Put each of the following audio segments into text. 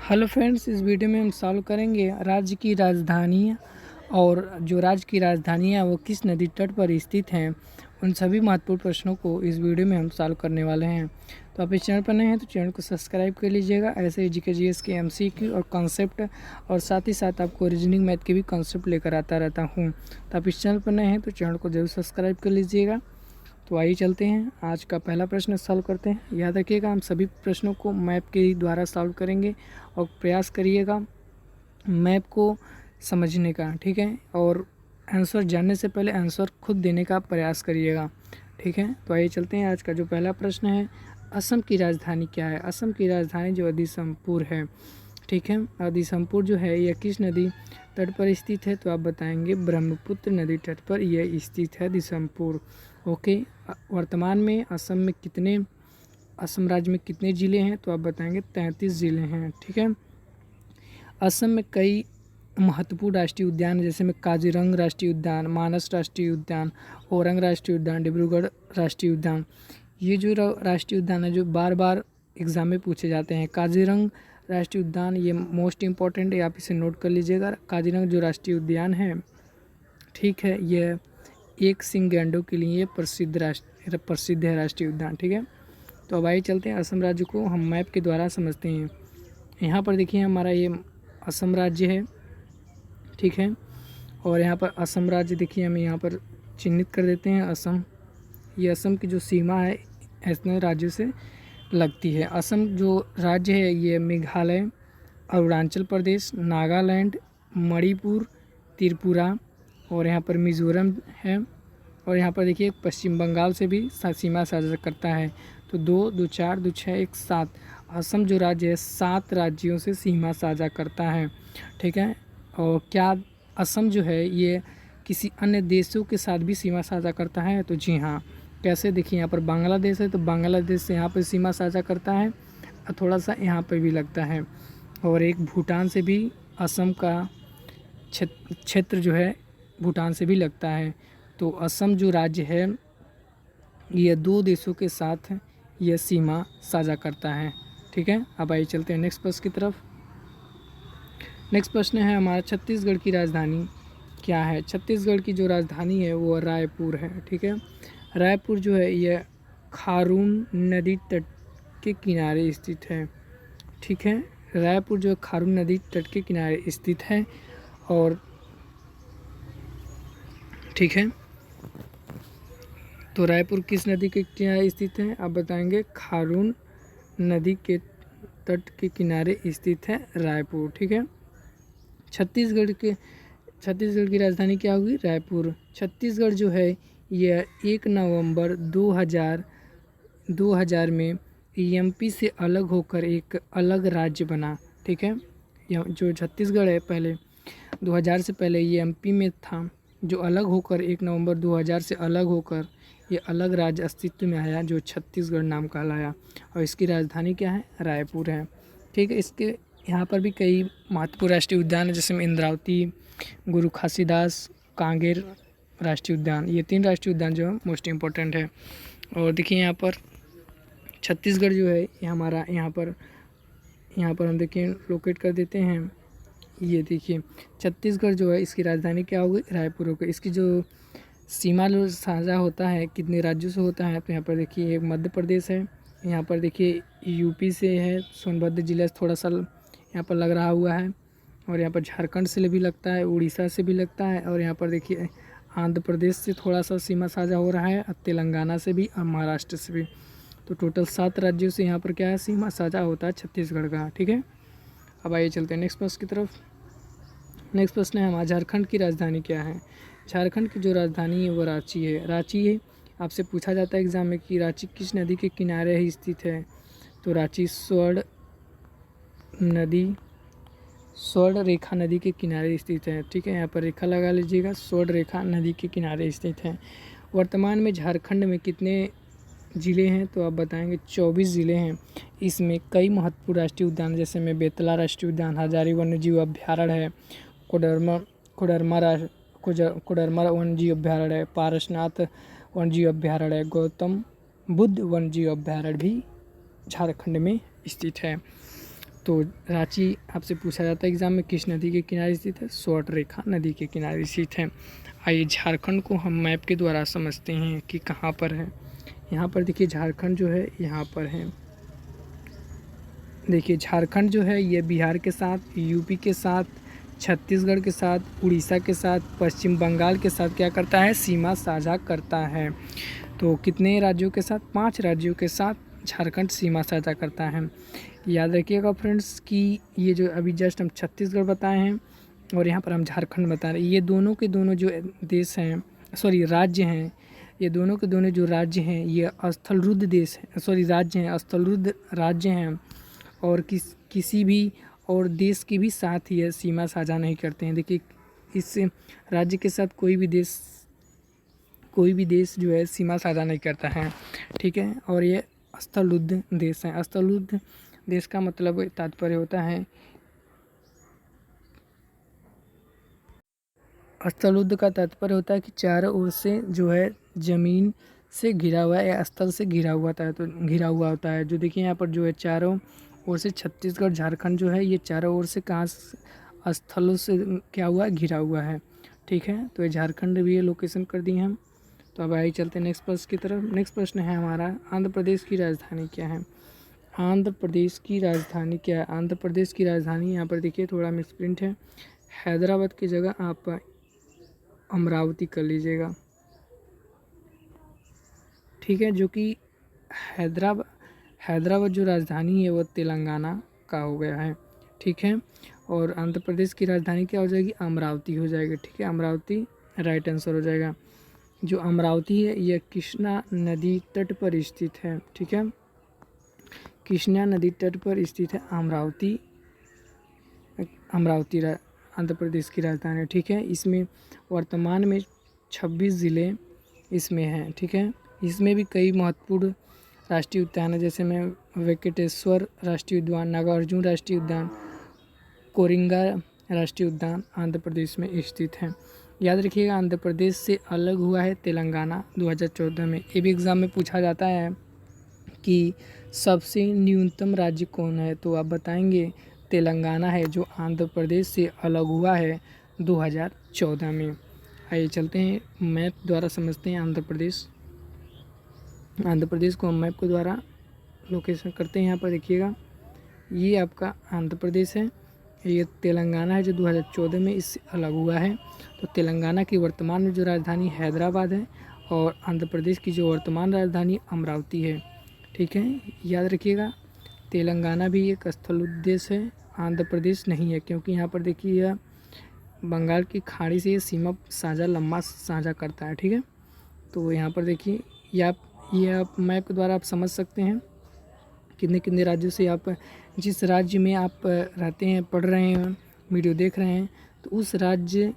Hello friends, इस video में हम सॉल्व करेंगे राज्य की राजधानी और जो राज्य की राजधानी है वो किस नदी तट पर स्थित हैं। उन सभी महत्वपूर्ण प्रश्नों को इस वीडियो में हम सॉल्व करने वाले हैं। तो आप इस चैनल पर नए हैं तो चैनल को सब्सक्राइब कर लीजिएगा। ऐसे ही जीके जीएस के एमसीक्यू और कॉन्सेप्ट और साथ ही साथ आपको रीजनिंग मैथ के भी कॉन्सेप्ट लेकर आता रहता हूँ। तो आप इस चैनल पर नए हैं तो चैनल को जरूर सब्सक्राइब कर लीजिएगा। तो आइए चलते हैं, आज का पहला प्रश्न सॉल्व करते हैं। याद रखिएगा, हम सभी प्रश्नों को मैप के द्वारा सॉल्व करेंगे और प्रयास करिएगा मैप को समझने का, ठीक है। और आंसर जानने से पहले आंसर खुद देने का प्रयास करिएगा, ठीक है। तो आइए चलते हैं, आज का जो पहला प्रश्न है, असम की राजधानी क्या है। असम की राजधानी जो दिसंपुर है, ठीक है। दिसंपुर जो है यह किस नदी तट पर स्थित है, तो आप बताएंगे ब्रह्मपुत्र नदी तट पर यह स्थित है दिसंपुर। ओके। वर्तमान में असम राज्य में कितने ज़िले हैं, तो आप बताएंगे 33 ज़िले हैं, ठीक है। असम में कई महत्वपूर्ण राष्ट्रीय उद्यान जैसे में काजीरंगा राष्ट्रीय उद्यान, मानस राष्ट्रीय उद्यान, ओरंग राष्ट्रीय उद्यान, डिब्रूगढ़ राष्ट्रीय उद्यान, ये जो राष्ट्रीय उद्यान है जो बार बार एग्ज़ाम में पूछे जाते हैं। काजीरंगा राष्ट्रीय उद्यान ये मोस्ट इम्पॉर्टेंट है, आप इसे नोट कर लीजिएगा। काजीरंगा जो राष्ट्रीय उद्यान है, ठीक है, यह एक सिंह गैंडों के लिए प्रसिद्ध है राष्ट्रीय उद्यान, ठीक है। तो अब आइए चलते हैं, असम राज्य को हम मैप के द्वारा समझते हैं। यहाँ पर देखिए हमारा ये असम राज्य है, ठीक है। और यहाँ पर असम राज्य देखिए हम यहाँ पर चिन्हित कर देते हैं असम। ये असम की जो सीमा है ऐसे राज्यों से लगती है। असम जो राज्य है ये मेघालय, अरुणाचल प्रदेश, नागालैंड, मणिपुर, त्रिपुरा और यहाँ पर मिज़ोरम है। और यहाँ पर देखिए पश्चिम बंगाल से भी सीमा साझा करता है। तो 2, 2, 4, 2, 6, 1, 7 असम जो राज्य है 7 राज्यों से सीमा साझा करता है, ठीक है। और क्या असम जो है ये किसी अन्य देशों के साथ भी सीमा साझा करता है, तो जी हाँ। कैसे, देखिए यहाँ पर बांग्लादेश है तो बांग्लादेश से यहाँ पर सीमा साझा करता है और थोड़ा सा यहाँ पर भी लगता है। और एक भूटान से भी असम का क्षेत्र जो है भूटान से भी लगता है। तो असम जो राज्य है यह 2 देशों के साथ यह सीमा साझा करता है, ठीक है। अब आइए चलते हैं नेक्स्ट प्रश्न की तरफ। नेक्स्ट प्रश्न है हमारा, छत्तीसगढ़ की राजधानी क्या है। छत्तीसगढ़ की जो राजधानी है वो रायपुर है, ठीक है। रायपुर जो है यह खारून नदी तट के किनारे स्थित है, ठीक है। रायपुर जो खारून नदी तट के किनारे स्थित है और ठीक है। तो रायपुर किस नदी के किनारे स्थित है, आप बताएंगे खारून नदी के तट के किनारे स्थित है रायपुर, ठीक है। छत्तीसगढ़ की राजधानी क्या होगी, रायपुर। छत्तीसगढ़ जो है यह 1 नवंबर 2000 में एमपी से अलग होकर एक अलग राज्य बना, ठीक है। जो छत्तीसगढ़ है पहले 2000 से पहले ये एमपी में था, जो अलग होकर 1 नवंबर 2000 से अलग होकर ये अलग राज्य अस्तित्व में आया जो छत्तीसगढ़ नाम कहलाया। और इसकी राजधानी क्या है, रायपुर है, ठीक है। इसके यहाँ पर भी कई महत्वपूर्ण राष्ट्रीय उद्यान है जैसे में इंद्रावती, गुरु घासीदास, कांगेर राष्ट्रीय उद्यान, ये 3 राष्ट्रीय उद्यान जो है मोस्ट इम्पोर्टेंट है। और देखिए यहाँ पर छत्तीसगढ़ जो है ये हमारा यहाँ पर हम देखिए लोकेट कर देते हैं। ये देखिए छत्तीसगढ़ जो है इसकी राजधानी क्या होगी, रायपुर होगी। इसकी जो सीमा साझा होता है कितने राज्यों से होता है, तो यहाँ पर देखिए मध्य प्रदेश है, यहाँ पर देखिए यूपी से है, सोनभद्र जिला थोड़ा सा यहाँ पर लग रहा हुआ है, और यहाँ पर झारखंड से भी लगता है, उड़ीसा से भी लगता है, और यहाँ पर देखिए आंध्र प्रदेश से थोड़ा सा सीमा साझा हो रहा है, और तेलंगाना से भी और महाराष्ट्र से भी। तो टोटल 7 राज्यों से यहाँ पर क्या है, सीमा साझा होता है छत्तीसगढ़ का, ठीक है। अब आइए चलते हैं नेक्स्ट प्रश्न की तरफ। नेक्स्ट प्रश्न है हमारा, झारखंड की राजधानी क्या है। झारखंड की जो राजधानी है वो रांची है। रांची है, आपसे पूछा जाता है एग्जाम में कि रांची किस नदी के किनारे ही स्थित है, तो रांची स्वर्ण रेखा नदी के किनारे स्थित है, ठीक है। यहाँ पर रेखा लगा लीजिएगा, स्वर्ण रेखा नदी के किनारे स्थित है। वर्तमान में झारखंड में कितने ज़िले हैं, तो आप बताएंगे 24 ज़िले हैं। इसमें कई महत्वपूर्ण राष्ट्रीय उद्यान जैसे में बेतला राष्ट्रीय उद्यान, हजारी वन्यजीव अभ्यारण्य है, कोडरमा वन्यजीव अभ्यारण्य है, पारसनाथ वन्यजीव अभ्यारण्य है, गौतम बुद्ध वन्यजीव अभ्यारण्य भी झारखंड में स्थित है। तो रांची आपसे पूछा जाता है एग्ज़ाम में, किस नदी के किनारे स्थित है? स्वर्णरेखा नदी के किनारे स्थित है। आइए झारखंड को हम मैप के द्वारा समझते हैं कि कहाँ पर है। यहाँ पर देखिए झारखंड जो है यहाँ पर है। देखिए झारखंड जो है ये बिहार के साथ, यूपी के साथ, छत्तीसगढ़ के साथ, उड़ीसा के साथ, पश्चिम बंगाल के साथ क्या करता है? सीमा साझा करता है। तो कितने राज्यों के साथ? 5 राज्यों के साथ झारखंड सीमा साझा करता है। याद रखिएगा फ्रेंड्स कि ये जो अभी जस्ट हम छत्तीसगढ़ बताए हैं और यहाँ पर हम झारखंड बता रहे हैं, ये दोनों के दोनों जो देश हैं, सॉरी राज्य हैं, ये दोनों के दोनों जो राज्य हैं ये स्थलरुद्ध देश हैं, सॉरी राज्य हैं, स्थलरुद्ध राज्य हैं और किसी भी और देश के भी साथ ये सीमा साझा नहीं करते हैं। देखिए इस राज्य के साथ कोई भी देश जो है सीमा साझा नहीं करता है, ठीक है। और ये स्थलरुद्ध देश हैं। स्थलरुद्ध देश का मतलब तात्पर्य होता है, स्थलरुद्ध का तात्पर्य होता है कि चारों ओर से जो है ज़मीन से घिरा हुआ है या स्थल से घिरा हुआ होता है, तो घिरा हुआ होता है। जो देखिए यहाँ पर जो है चारों ओर से छत्तीसगढ़ झारखंड जो है ये चारों ओर से कहाँ स्थलों से क्या हुआ है? घिरा हुआ है, ठीक है। तो ये झारखंड भी ये लोकेशन कर दिए हम। तो अब आइए चलते हैं नेक्स्ट प्रश्न की तरफ। नेक्स्ट प्रश्न है हमारा, आंध्र प्रदेश की राजधानी क्या है? आंध्र प्रदेश की राजधानी क्या है? आंध्र प्रदेश की राजधानी यहाँ पर देखिए थोड़ा मिसप्रिंट है, हैदराबाद की जगह आप अमरावती कर लीजिएगा, ठीक है। जो कि हैदराबाद जो राजधानी है वो तेलंगाना का हो गया है, ठीक है। और आंध्र प्रदेश की राजधानी क्या हो जाएगी? अमरावती हो जाएगी, ठीक है। अमरावती राइट आंसर हो जाएगा। जो अमरावती है यह कृष्णा नदी तट पर स्थित है, ठीक है। कृष्णा नदी तट पर स्थित है अमरावती आंध्र प्रदेश की राजधानी है, ठीक है। इसमें वर्तमान में 26 ज़िले इसमें हैं, ठीक है। इसमें भी कई महत्वपूर्ण राष्ट्रीय उद्यान है, जैसे में वेंकटेश्वर राष्ट्रीय उद्यान, नागार्जुन राष्ट्रीय उद्यान, कोरिंगा राष्ट्रीय उद्यान आंध्र प्रदेश में स्थित है। याद रखिएगा आंध्र प्रदेश से अलग हुआ है तेलंगाना 2014 में। ये भी एग्ज़ाम में पूछा जाता है कि सबसे न्यूनतम राज्य कौन है, तो आप बताएंगे तेलंगाना है जो आंध्र प्रदेश से अलग हुआ है 2014 में। आइए चलते हैं मैप द्वारा समझते हैं आंध्र प्रदेश को हम मैप के द्वारा लोकेशन करते हैं। यहाँ पर देखिएगा ये आपका आंध्र प्रदेश है, ये तेलंगाना है जो 2014 में इससे अलग हुआ है। तो तेलंगाना की वर्तमान में जो राजधानी हैदराबाद है और आंध्र प्रदेश की जो वर्तमान राजधानी अमरावती है, ठीक है। याद रखिएगा तेलंगाना भी एक स्थलरुद्ध देश है, आंध्र प्रदेश नहीं है, क्योंकि यहाँ पर देखिए यह बंगाल की खाड़ी से ये सीमा लंबा साझा करता है, ठीक है। तो यहाँ पर देखिए ये आप मैप के द्वारा आप समझ सकते हैं कितने कितने राज्यों से आप जिस राज्य में आप रहते हैं, पढ़ रहे हैं, वीडियो देख रहे हैं, तो उस राज्य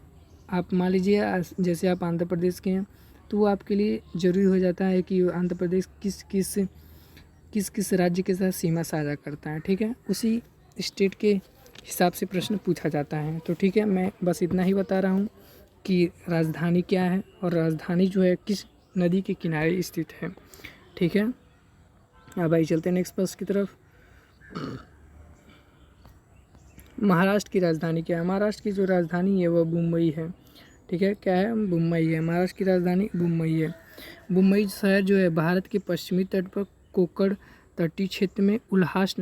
आप मान लीजिए जैसे आप आंध्र प्रदेश के हैं तो वो आपके लिए ज़रूरी हो जाता है कि आंध्र प्रदेश किस राज्य के साथ सीमा साझा करता है, ठीक है। उसी स्टेट के हिसाब से प्रश्न पूछा जाता है। तो ठीक है, मैं बस इतना ही बता रहा हूँ कि राजधानी क्या है और राजधानी जो है किस नदी के किनारे स्थित है, ठीक है। अब आइए चलते हैं नेक्स्ट प्रश्न की तरफ। महाराष्ट्र की राजधानी क्या है? महाराष्ट्र की जो राजधानी है वह मुंबई है, ठीक है। क्या है? मुंबई है। महाराष्ट्र की राजधानी मुंबई है। मुंबई शहर जो है भारत के पश्चिमी तट पर कोकण तटीय क्षेत्र में उल्हास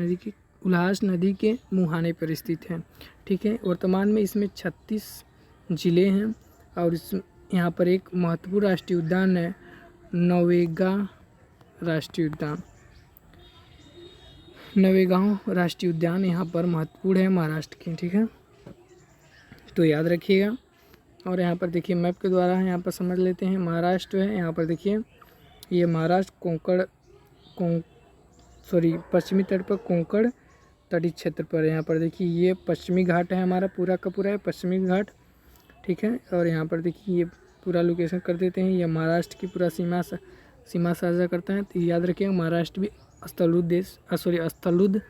नदी के मुहाने पर स्थित है, ठीक है। वर्तमान में इसमें 36 ज़िले हैं और यहाँ पर एक महत्वपूर्ण राष्ट्रीय उद्यान है, नवेगांव राष्ट्रीय उद्यान यहाँ पर महत्वपूर्ण है महाराष्ट्र की, ठीक है। तो याद रखिएगा। और यहाँ पर देखिए मैप के द्वारा यहाँ पर समझ लेते हैं। महाराष्ट्र है, यहाँ पर देखिए ये महाराष्ट्र पश्चिमी तट पर कोंकण तटीय क्षेत्र पर है। यहाँ पर देखिए ये पश्चिमी घाट है, हमारा पूरा का पूरा है पश्चिमी घाट, ठीक है। और यहाँ पर देखिए ये पूरा लोकेशन कर देते हैं, ये महाराष्ट्र की पूरा सीमा साझा करता है। तो याद रखिएगा महाराष्ट्र भी स्थलरुद्ध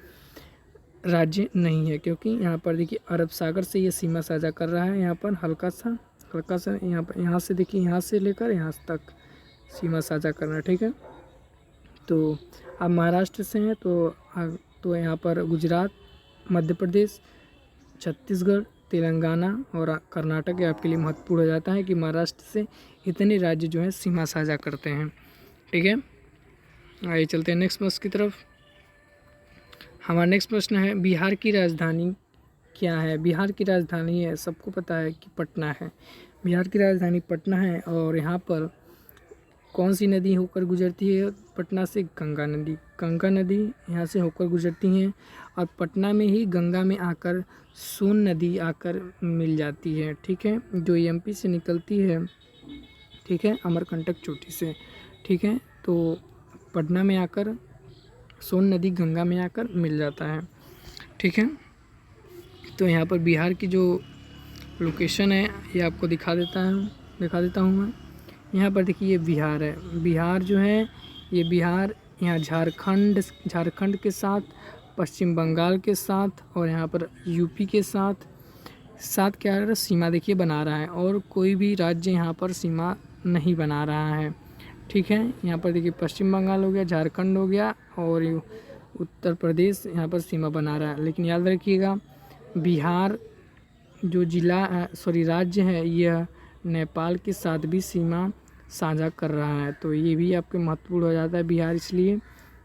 राज्य नहीं है, क्योंकि यहाँ पर देखिए अरब सागर से ये सीमा साझा कर रहा है। यहाँ पर हल्का सा यहाँ से देखिए यहाँ से लेकर यहाँ तक सीमा साझा करना, ठीक है। तो आप महाराष्ट्र से हैं तो यहाँ पर गुजरात मध्य प्रदेश, छत्तीसगढ़, तेलंगाना और कर्नाटक ये आपके लिए महत्वपूर्ण हो जाता है कि महाराष्ट्र से इतने राज्य जो हैं सीमा साझा करते हैं। ठीक है, आइए चलते हैं नेक्स्ट प्रश्न की तरफ। हमारा नेक्स्ट प्रश्न है बिहार की राजधानी क्या है। बिहार की राजधानी है, सबको पता है कि पटना है। बिहार की राजधानी पटना है और यहाँ पर कौन सी नदी होकर गुजरती है पटना से? गंगा नदी। गंगा नदी यहाँ से होकर गुजरती हैं और पटना में ही गंगा में आकर सोन नदी आकर मिल जाती है। ठीक है, जो एमपी से निकलती है, ठीक है, अमरकंटक चोटी से। ठीक है, तो पटना में आकर सोन नदी गंगा में आकर मिल जाता है। ठीक है, तो यहाँ पर बिहार की जो लोकेशन है ये आपको दिखा देता हूँ मैं। यहाँ पर देखिए ये बिहार है। बिहार जो है ये बिहार यहाँ झारखंड के साथ, पश्चिम बंगाल के साथ और यहाँ पर यूपी के साथ क्या है सीमा देखिए बना रहा है और कोई भी राज्य यहाँ पर सीमा नहीं बना रहा है। ठीक है, यहाँ पर देखिए पश्चिम बंगाल हो गया, झारखंड हो गया और उत्तर प्रदेश यहाँ पर सीमा बना रहा है। लेकिन याद रखिएगा बिहार जो राज्य है यह नेपाल के साथ भी सीमा साझा कर रहा है। तो ये भी आपके महत्वपूर्ण हो जाता है बिहार, इसलिए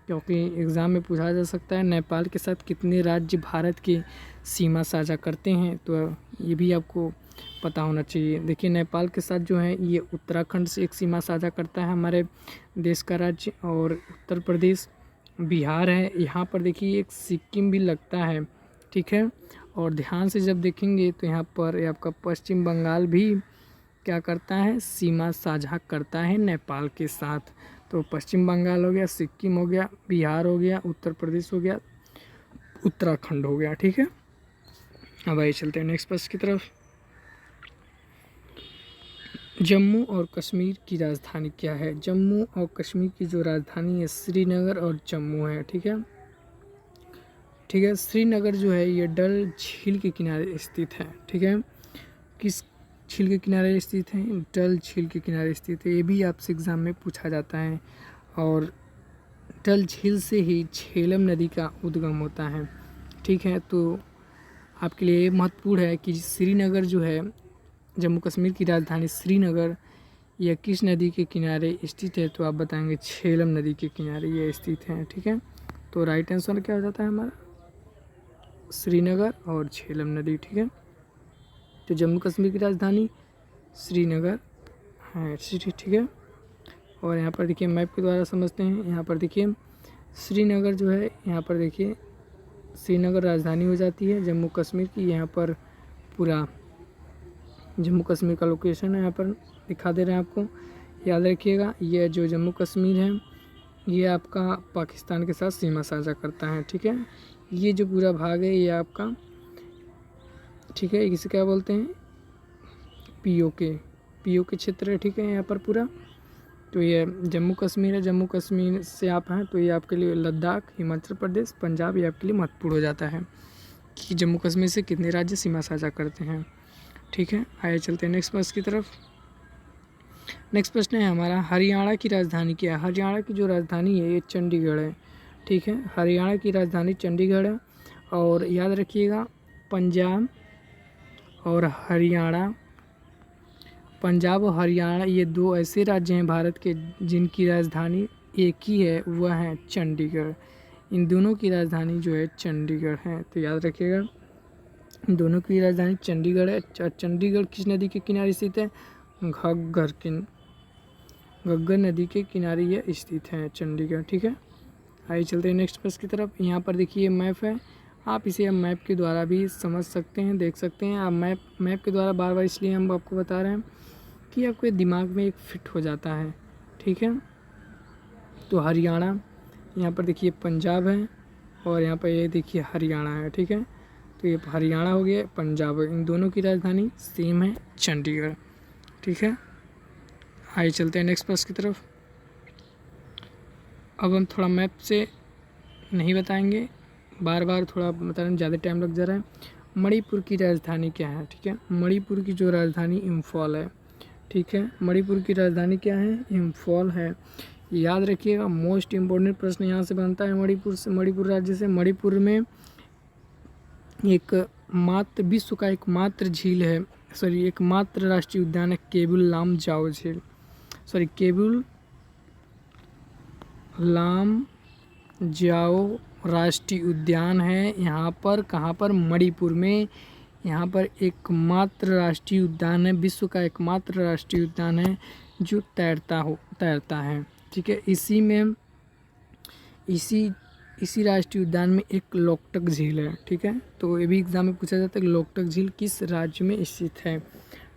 क्योंकि एग्ज़ाम में पूछा जा सकता है नेपाल के साथ कितने राज्य भारत की सीमा साझा करते हैं, तो ये भी आपको पता होना चाहिए। देखिए नेपाल के साथ जो है ये उत्तराखंड से एक सीमा साझा करता है हमारे देश का राज्य, और उत्तर प्रदेश, बिहार है, यहाँ पर देखिए एक सिक्किम भी लगता है। ठीक है, और ध्यान से जब देखेंगे तो यहाँ पर आपका पश्चिम बंगाल भी क्या करता है, सीमा साझा करता है नेपाल के साथ। तो पश्चिम बंगाल हो गया, सिक्किम हो गया, बिहार हो गया, उत्तर प्रदेश हो गया, उत्तराखंड हो गया। ठीक है, अब आइए चलते हैं नेक्स्ट प्रश्न की तरफ। जम्मू और कश्मीर की राजधानी क्या है। जम्मू और कश्मीर की जो राजधानी है श्रीनगर और जम्मू है। ठीक है, श्रीनगर जो है ये डल झील के किनारे स्थित है। ठीक है, किस झील के किनारे स्थित है? डल झील के किनारे स्थित है। ये भी आपसे एग्ज़ाम में पूछा जाता है और डल झील से ही झेलम नदी का उद्गम होता है। ठीक है, तो आपके लिए महत्वपूर्ण है कि श्रीनगर जो है जम्मू कश्मीर की राजधानी श्रीनगर यह किस नदी के किनारे स्थित है? तो आप बताएंगे झेलम नदी के किनारे ये स्थित है। ठीक है, तो राइट आंसर क्या हो जाता है हमारा? श्रीनगर और झेलम नदी। ठीक है, तो जम्मू कश्मीर की राजधानी श्रीनगर है। ठीक है, और यहाँ पर देखिए मैप के द्वारा समझते हैं। यहाँ पर देखिए श्रीनगर जो है, यहाँ पर देखिए श्रीनगर राजधानी हो जाती है जम्मू कश्मीर की। यहाँ पर पूरा जम्मू कश्मीर का लोकेशन है यहाँ पर दिखा दे रहे हैं आपको। याद रखिएगा ये जो जम्मू कश्मीर है ये आपका पाकिस्तान के साथ सीमा साझा करता है। ठीक है, ये जो पूरा भाग है ये आपका, ठीक है, इसे क्या बोलते हैं? पीओके क्षेत्र है। ठीक है, यहाँ पर पूरा तो ये जम्मू कश्मीर है। जम्मू कश्मीर से आप हैं तो ये आपके लिए लद्दाख, हिमाचल प्रदेश, पंजाब ये आपके लिए महत्वपूर्ण हो जाता है कि जम्मू कश्मीर से कितने राज्य सीमा साझा करते हैं। ठीक है, आइए चलते हैं नेक्स्ट प्रश्न की तरफ। नेक्स्ट प्रश्न है हमारा हरियाणा की राजधानी क्या है। हरियाणा की जो राजधानी है ये चंडीगढ़ है। ठीक है, हरियाणा की राजधानी चंडीगढ़ है। और याद रखिएगा पंजाब और हरियाणा, पंजाब और हरियाणा ये दो ऐसे राज्य हैं भारत के जिनकी राजधानी एक ही है, वह है चंडीगढ़। इन दोनों की राजधानी जो है चंडीगढ़ है। तो याद रखिएगा इन दोनों की राजधानी चंडीगढ़ है। चंडीगढ़ किस नदी के किनारे स्थित है? घग्गर नदी के किनारे ये स्थित है चंडीगढ़। ठीक है, आइए चलते हैं नेक्स्ट प्रश्न की तरफ। यहाँ पर देखिए मैप है, आप इसे अब मैप के द्वारा भी समझ सकते हैं, देख सकते हैं। आप मैप के द्वारा बार बार इसलिए हम आपको बता रहे हैं कि आपके दिमाग में एक फिट हो जाता है। ठीक है, तो हरियाणा यहाँ पर देखिए पंजाब है और यहाँ पर ये देखिए हरियाणा है। ठीक है, तो ये हरियाणा हो गया, पंजाब है, इन दोनों की राजधानी सेम है चंडीगढ़। ठीक है, आइए चलते हैं नेक्स्ट प्रश्न की तरफ। अब हम थोड़ा मैप से नहीं बताएंगे, बार बार थोड़ा बताने में ज़्यादा टाइम लग जा रहा है। मणिपुर की राजधानी क्या है? ठीक है, मणिपुर की जो राजधानी इम्फॉल है। ठीक है, मणिपुर की राजधानी क्या है? इम्फॉल है। याद रखिएगा मोस्ट इम्पोर्टेंट प्रश्न यहाँ से बनता है मणिपुर राज्य से। मणिपुर में एक मात्र विश्व का एकमात्र झील है, सॉरी एकमात्र राष्ट्रीय उद्यान है केबुल लामजाओ झील, सॉरी केबुल लामजाओ राष्ट्रीय उद्यान है। यहाँ पर कहाँ पर, मणिपुर में। यहाँ पर एकमात्र राष्ट्रीय उद्यान है, विश्व का एकमात्र राष्ट्रीय उद्यान है जो तैरता है, ठीक है। इसी राष्ट्रीय उद्यान में एक लोकटक झील है, ठीक है। तो ये भी एग्जाम में पूछा जाता है कि लोकटक झील किस राज्य में स्थित है,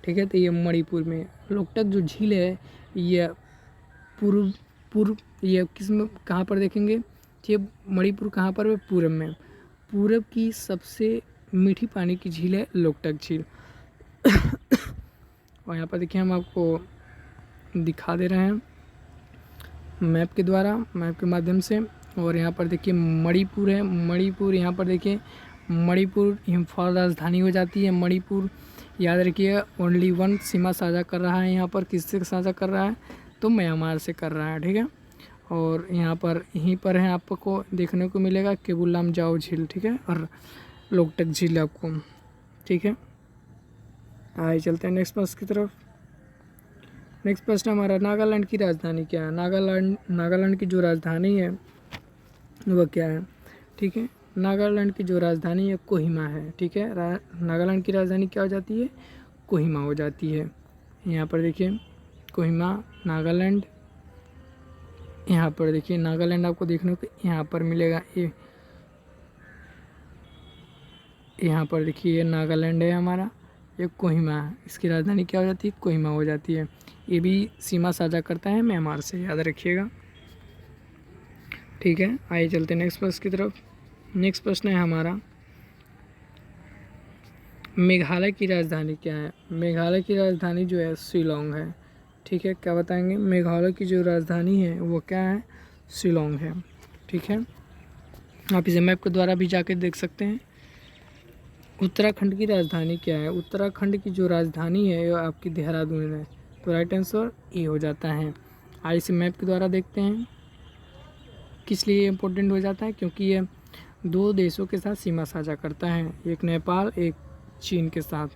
ठीक है। तो ये मणिपुर में लोकटक जो झील है, ये पूर्व ये किस में कहाँ पर देखेंगे, ये मणिपुर कहाँ पर है, पूरब में। पूरब की सबसे मीठी पानी की झील है लोकटक झील। और यहाँ पर देखिए हम आपको दिखा दे रहे हैं मैप के द्वारा, मैप के माध्यम से। और यहाँ पर देखिए मणिपुर है, मणिपुर यहाँ पर देखिए मणिपुर इम्फाल राजधानी हो जाती है। मणिपुर याद रखिए ओनली वन सीमा साझा कर रहा है, यहाँ पर किससे साझा कर रहा है, तो म्यांमार से कर रहा है, ठीक है। और यहाँ पर यहीं पर है आपको देखने को मिलेगा केबुल लामजाओ झील, ठीक है, और लोकटक झील आपको, ठीक है। आइए चलते हैं नेक्स्ट प्रश्न की तरफ। नेक्स्ट प्रश्न हमारा, नागालैंड की राजधानी क्या है। नागालैंड की जो राजधानी है वह क्या है, ठीक है। नागालैंड की जो राजधानी है कोहिमा है, ठीक है। नागालैंड की राजधानी क्या हो जाती है, कोहिमा हो जाती है। यहाँ पर देखिए कोहिमा नागालैंड, यहाँ पर देखिए नागालैंड आपको देखने को यहाँ पर मिलेगा, ये यहाँ पर देखिए ये नागालैंड है हमारा, ये कोहिमा है, इसकी राजधानी क्या हो जाती है, कोहिमा हो जाती है। ये भी सीमा साझा करता है म्यांमार से, याद रखिएगा, ठीक है। आइए चलते हैं नेक्स्ट प्रश्न की तरफ। नेक्स्ट प्रश्न है हमारा, मेघालय की राजधानी क्या है। मेघालय की राजधानी जो है शिलोंग है, ठीक है। क्या बताएंगे, मेघालय की जो राजधानी है वो क्या है, शिलोंग है, ठीक है। आप इसे मैप के द्वारा भी जाकर देख सकते हैं। उत्तराखंड की राजधानी क्या है। उत्तराखंड की जो राजधानी है वो आपकी देहरादून है, तो राइट आंसर ए हो जाता है। आइए इसे मैप के द्वारा देखते हैं किस लिए इम्पोर्टेंट हो जाता है, क्योंकि ये दो देशों के साथ सीमा साझा करता है, एक नेपाल एक चीन के साथ,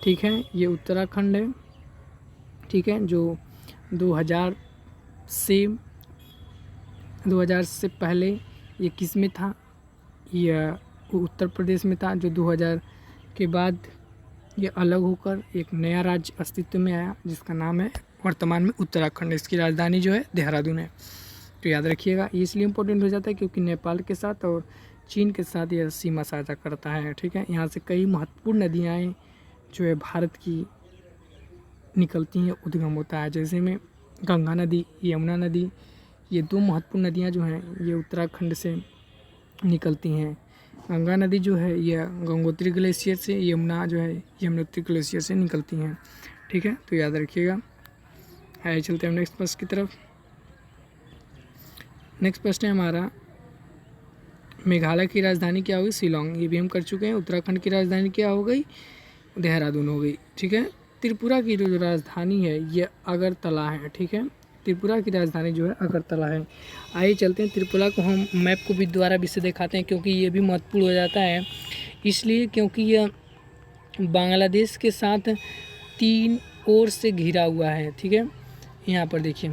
ठीक है। ये उत्तराखंड है, ठीक है, जो 2000 से पहले ये किस में था, ये उत्तर प्रदेश में था। जो 2000 के बाद ये अलग होकर एक नया राज्य अस्तित्व में आया जिसका नाम है वर्तमान में उत्तराखंड। इसकी राजधानी जो है देहरादून है, तो याद रखिएगा। ये इसलिए इम्पोर्टेंट हो जाता है क्योंकि नेपाल के साथ और चीन के साथ यह सीमा साझा करता है, ठीक है। यहाँ से कई महत्वपूर्ण नदियाँ जो है भारत की निकलती हैं, उद्गम होता है, जैसे में गंगा नदी, यमुना नदी, ये दो महत्वपूर्ण नदियाँ जो हैं ये उत्तराखंड से निकलती हैं। गंगा नदी जो है यह गंगोत्री ग्लेशियर से, यमुना जो है यमुनोत्री ग्लेशियर से निकलती हैं, ठीक है, तो याद रखिएगा। आइए चलते हैं नेक्स्ट प्रश्न की तरफ। नेक्स्ट प्रश्न है हमारा, मेघालय की राजधानी क्या होगी, शिलोंग, ये भी हम कर चुके हैं। उत्तराखंड की राजधानी क्या हो गई, देहरादून हो गई, ठीक है। त्रिपुरा की जो राजधानी है ये अगरतला है, ठीक है। त्रिपुरा की राजधानी जो है अगरतला है। आइए चलते हैं त्रिपुरा को हम मैप को भी द्वारा भी से दिखाते हैं, क्योंकि ये भी महत्वपूर्ण हो जाता है, इसलिए क्योंकि यह बांग्लादेश के साथ 3 ओर से घिरा हुआ है, ठीक है। यहाँ पर देखिए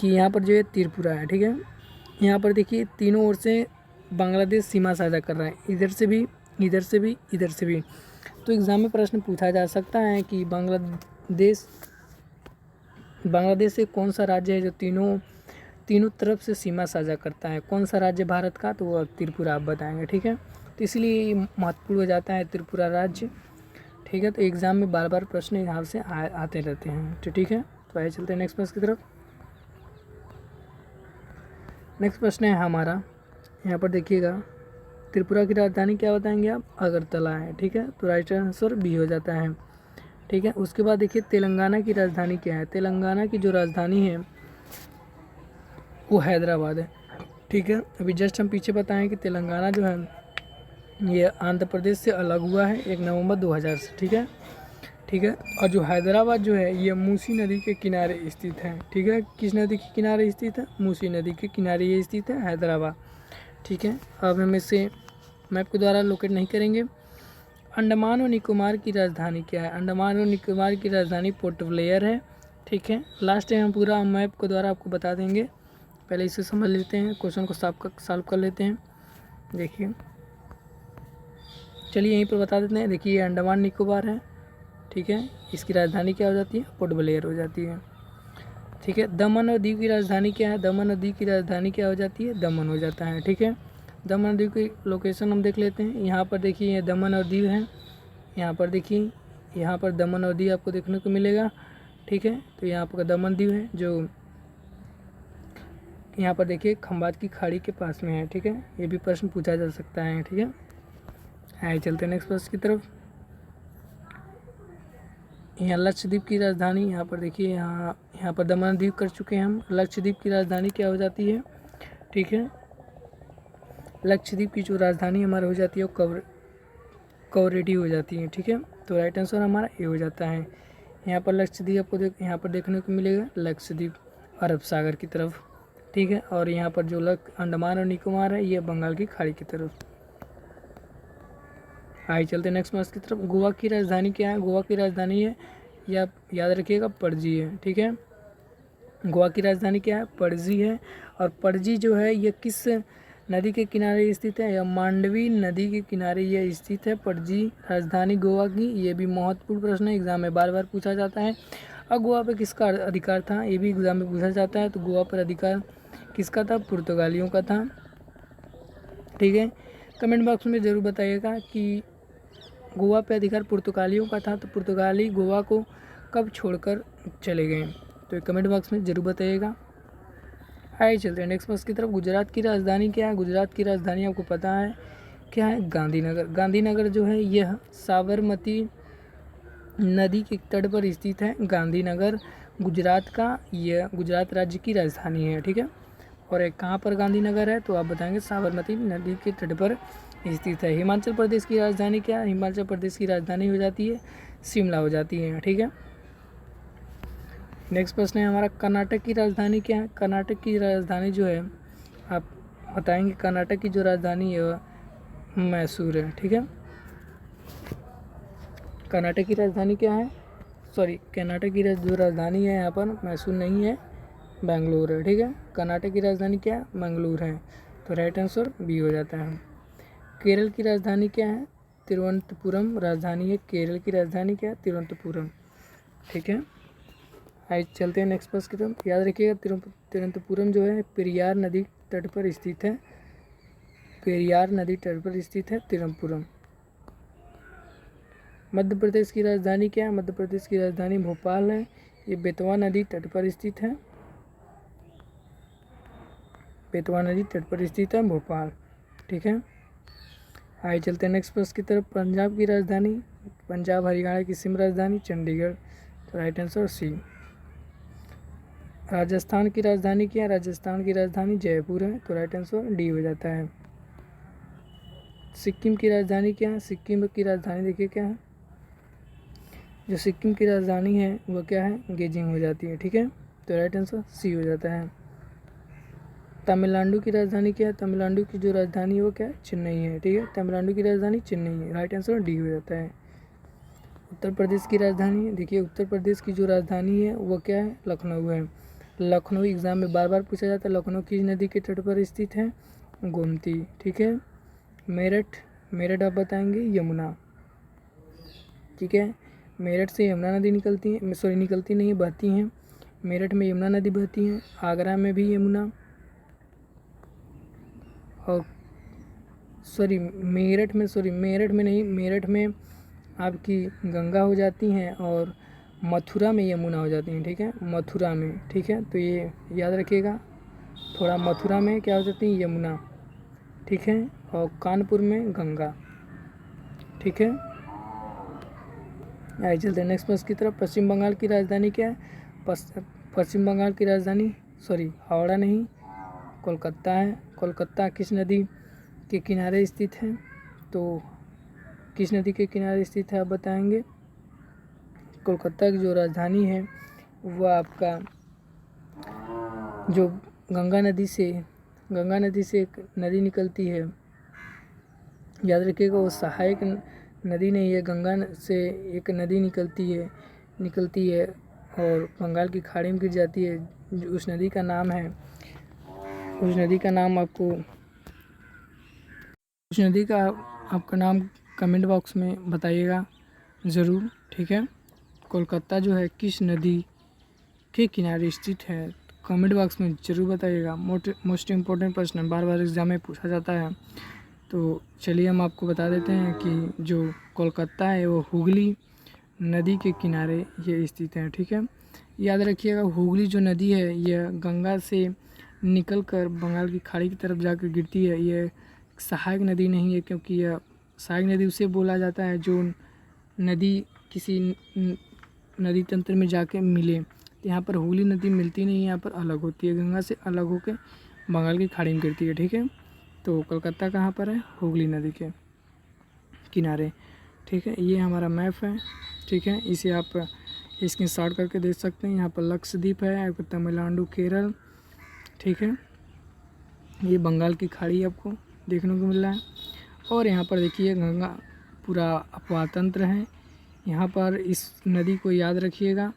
यहाँ पर जो है त्रिपुरा है, ठीक है। यहाँ पर देखिए तीनों ओर से बांग्लादेश सीमा साझा कर रहा है, इधर से भी, इधर से भी, इधर से भी। तो एग्ज़ाम में प्रश्न पूछा जा सकता है कि बांग्लादेश से कौन सा राज्य है जो तीनों तरफ से सीमा साझा करता है, कौन सा राज्य भारत का, तो वो त्रिपुरा आप बताएंगे, ठीक है। तो इसलिए महत्वपूर्ण हो जाता है त्रिपुरा राज्य, ठीक है। तो एग्ज़ाम में बार बार प्रश्न यहाँ से आते रहते हैं, तो ठीक है। तो आइए चलते हैं नेक्स्ट प्रश्न की तरफ। नेक्स्ट प्रश्न है हमारा, यहाँ पर देखिएगा, त्रिपुरा की राजधानी क्या बताएंगे आप, अगरतला है, ठीक है। तो राइट आंसर बी हो जाता है, ठीक है। उसके बाद देखिए तेलंगाना की राजधानी क्या है। तेलंगाना की जो राजधानी है वो हैदराबाद है, ठीक है। अभी जस्ट हम पीछे बताएं कि तेलंगाना जो है ये आंध्र प्रदेश से अलग हुआ है 1 नवंबर 2000 से, ठीक है, ठीक है। और जो हैदराबाद जो है ये मूसी नदी के किनारे स्थित है, ठीक है। किस नदी के किनारे स्थित है, मूसी नदी के किनारे ये स्थित है हैदराबाद, ठीक है। अब हम इसे मैप के द्वारा लोकेट नहीं करेंगे। अंडमान और निकोबार की राजधानी क्या है? अंडमान और निकोबार की राजधानी पोर्ट ब्लेयर है। ठीक है, लास्ट टाइम हम पूरा मैप के द्वारा आपको बता देंगे, पहले इसे समझ लेते हैं, क्वेश्चन को सॉल्व कर लेते हैं। देखिए, चलिए यहीं पर बता देते हैं। देखिए, ये अंडमान निकोबार है। ठीक है, इसकी राजधानी क्या हो जाती है? पोर्ट ब्लेयर हो जाती है। ठीक है, दमन और दीव की राजधानी क्या है? दमन और दीव की राजधानी क्या हो जाती है? दमन हो जाता है। ठीक है, दमन और दीव की लोकेशन हम देख लेते हैं। यहाँ पर देखिए, ये दमन और दीव है। यहाँ पर देखिए, यहाँ पर दमन और दीव आपको देखने को मिलेगा। ठीक है, तो यहाँ पर दमन दीव है, जो यहाँ पर देखिए खंबात की खाड़ी के पास में है। ठीक है, ये भी प्रश्न पूछा जा सकता है। ठीक है, आइए चलते हैं नेक्स्ट प्रश्न की तरफ। यहाँ लक्षद्वीप की राजधानी, यहाँ पर देखिए, यहाँ पर दमन द्वीप कर चुके हैं हम। लक्षद्वीप की राजधानी क्या हो जाती है? ठीक है, लक्षद्वीप की जो राजधानी हमारा हो जाती है वो कवरेटी हो जाती है। ठीक है, तो राइट आंसर हमारा ए हो जाता है। यहाँ पर लक्षद्वीप आपको यहाँ पर देखने को मिलेगा, लक्षद्वीप अरब सागर की तरफ। ठीक है, और यहाँ पर जो अंडमान और निकोबार है, ये बंगाल की खाड़ी की तरफ। आइए चलते हैं नेक्स्ट प्रश्न की तरफ। गोवा की राजधानी क्या है? गोवा की राजधानी है, ये आप याद रखिएगा, पणजी है। ठीक है, गोवा की राजधानी क्या है? पणजी है। और पणजी जो है ये किस नदी के किनारे स्थित है? या मांडवी नदी के किनारे ये स्थित है, पणजी राजधानी गोवा की। ये भी महत्वपूर्ण प्रश्न है, एग्जाम में बार बार पूछा जाता है। और गोवा पर किसका अधिकार था? ये भी एग्जाम में पूछा जाता है। तो गोवा पर अधिकार किसका था? पुर्तगालियों का था। ठीक है, कमेंट बॉक्स में ज़रूर बताइएगा कि गोवा पे अधिकार पुर्तगालियों का था, तो पुर्तगाली गोवा को कब छोड़कर चले गए? तो कमेंट बॉक्स में ज़रूर बताइएगा। आइए चलते हैं नेक्स्ट प्रश्न की तरफ। गुजरात की राजधानी क्या है? गुजरात की राजधानी आपको पता है क्या है? गांधीनगर। गांधीनगर जो है यह साबरमती नदी के तट पर स्थित है। गांधीनगर गुजरात का, यह गुजरात राज्य की राजधानी है। ठीक है, और एक कहाँ पर गांधीनगर है? तो आप बताएंगे साबरमती नदी के तट पर स्थित है। हिमाचल प्रदेश की राजधानी क्या है? हिमाचल प्रदेश की राजधानी हो जाती है शिमला हो जाती है। ठीक है, नेक्स्ट प्रश्न है हमारा, कर्नाटक की राजधानी क्या है? कर्नाटक की राजधानी जो है आप बताएंगे, कर्नाटक की जो राजधानी है मैसूर है। ठीक है, कर्नाटक की राजधानी क्या है? कर्नाटक की जो राजधानी है यहाँ पर मैसूर नहीं है, बेंगलुरु है। ठीक है, कर्नाटक की राजधानी क्या है? मंगलूर है। तो राइट आंसर बी हो जाता है। केरल की राजधानी क्या है? तिरुवनंतपुरम राजधानी है। केरल की राजधानी क्या है? तिरुवनंतपुरम। ठीक है, आइए चलते हैं नेक्स्ट प्रश्न की तरफ। याद रखिएगा, तिरुवनंतपुरम जो है पेरियार नदी तट पर स्थित है। पेरियार नदी तट पर स्थित है तिरुवनंतपुरम। मध्य प्रदेश की राजधानी क्या है? मध्य प्रदेश की राजधानी भोपाल है। ये बेतवा नदी तट पर स्थित है। बेतवा नदी तट पर स्थित है भोपाल। ठीक है, आइए चलते हैं नेक्स्ट प्रश्न की तरफ। पंजाब की राजधानी, पंजाब हरियाणा की सिम राजधानी चंडीगढ़। तो राइट आंसर सी। राजस्थान की राजधानी क्या है? राजस्थान की राजधानी जयपुर है। तो राइट आंसर डी हो जाता है। सिक्किम की राजधानी क्या है? सिक्किम की राजधानी देखिए क्या है, जो सिक्किम की राजधानी है वो क्या है? गेजिंग हो जाती है। ठीक है, तो राइट आंसर सी हो जाता है। तमिलनाडु की राजधानी क्या है? तमिलनाडु की जो राजधानी है वो क्या है? चेन्नई है। ठीक है, तमिलनाडु की राजधानी चेन्नई है। राइट आंसर डी हो जाता है। उत्तर प्रदेश की राजधानी, देखिए उत्तर प्रदेश की जो राजधानी है वो क्या है? लखनऊ है। लखनऊ एग्जाम में बार बार पूछा जाता है। लखनऊ किस नदी के तट पर स्थित है? गोमती। ठीक है, मेरठ, मेरठ आप बताएंगे यमुना। ठीक है, मेरठ से यमुना नदी निकलती है, निकलती नहीं, बहती हैं। मेरठ में यमुना नदी बहती है। आगरा में भी यमुना, और मेरठ में नहीं, मेरठ में आपकी गंगा हो जाती हैं और मथुरा में यमुना हो जाती हैं। ठीक है, मथुरा में। ठीक है, तो ये याद रखिएगा, थोड़ा मथुरा में क्या हो जाती है? यमुना। ठीक है, और कानपुर में गंगा। ठीक है, आइए चलते हैं नेक्स्ट प्रश्न की तरफ। पश्चिम बंगाल की राजधानी क्या है? पश्चिम बंगाल की राजधानी हावड़ा नहीं, कोलकाता है। कोलकाता किस नदी के किनारे स्थित है? तो किस नदी के किनारे स्थित है आप बताएंगे। कोलकाता की जो राजधानी है वह आपका जो गंगा नदी से एक नदी निकलती है, याद रखिएगा वो सहायक नदी नहीं है, गंगा से एक नदी निकलती है और बंगाल की खाड़ी में गिर जाती है। उस नदी का नाम है, उस नदी का नाम उस नदी का आपका नाम कमेंट बॉक्स में बताइएगा ज़रूर, ठीक है। कोलकाता जो है किस नदी के किनारे स्थित है, कमेंट बॉक्स में ज़रूर बताइएगा। मोस्ट इम्पोर्टेंट प्रश्न बार बार एग्ज़ाम में पूछा जाता है। तो चलिए हम आपको बता देते हैं कि जो कोलकाता है वो हुगली नदी के किनारे ये स्थित है, ठीक है। याद रखिएगा हुगली जो नदी है यह गंगा से निकलकर बंगाल की खाड़ी की तरफ जाकर गिरती है। यह सहायक नदी नहीं है, क्योंकि यह सहायक नदी उसे बोला जाता है जो नदी किसी नदी तंत्र में जाके मिले। तो यहाँ पर हुगली नदी मिलती नहीं है, यहाँ पर अलग होती है, गंगा से अलग होकर बंगाल की खाड़ी में गिरती है, ठीक है। तो कोलकाता कहाँ पर है, हुगली नदी के किनारे, ठीक है। ये हमारा मैप है, ठीक है, इसे आप स्क्रीनशॉट करके देख सकते हैं। यहाँ पर लक्षद्वीप है, आपको तमिलनाडु, केरल, ठीक है। ये बंगाल की खाड़ी आपको देखने को मिल रहा है। और यहाँ पर देखिए गंगा पूरा अपवाह तंत्र है। यहाँ पर इस नदी को याद रखिएगा,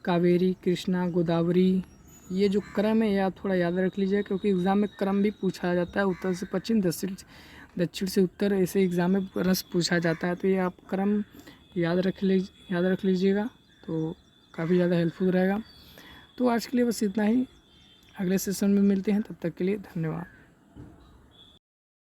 कावेरी, कृष्णा, गोदावरी, ये जो क्रम है ये आप थोड़ा याद रख लीजिए, क्योंकि एग्ज़ाम में क्रम भी पूछा जाता है। उत्तर से पश्चिम, दक्षिण से उत्तर, ऐसे एग्ज़ाम में रस पूछा जाता है। तो ये आप क्रम याद रख लीजिएगा, तो काफ़ी ज़्यादा हेल्पफुल रहेगा। तो आज के लिए बस इतना ही, अगले सेशन में मिलते हैं, तब तक के लिए धन्यवाद।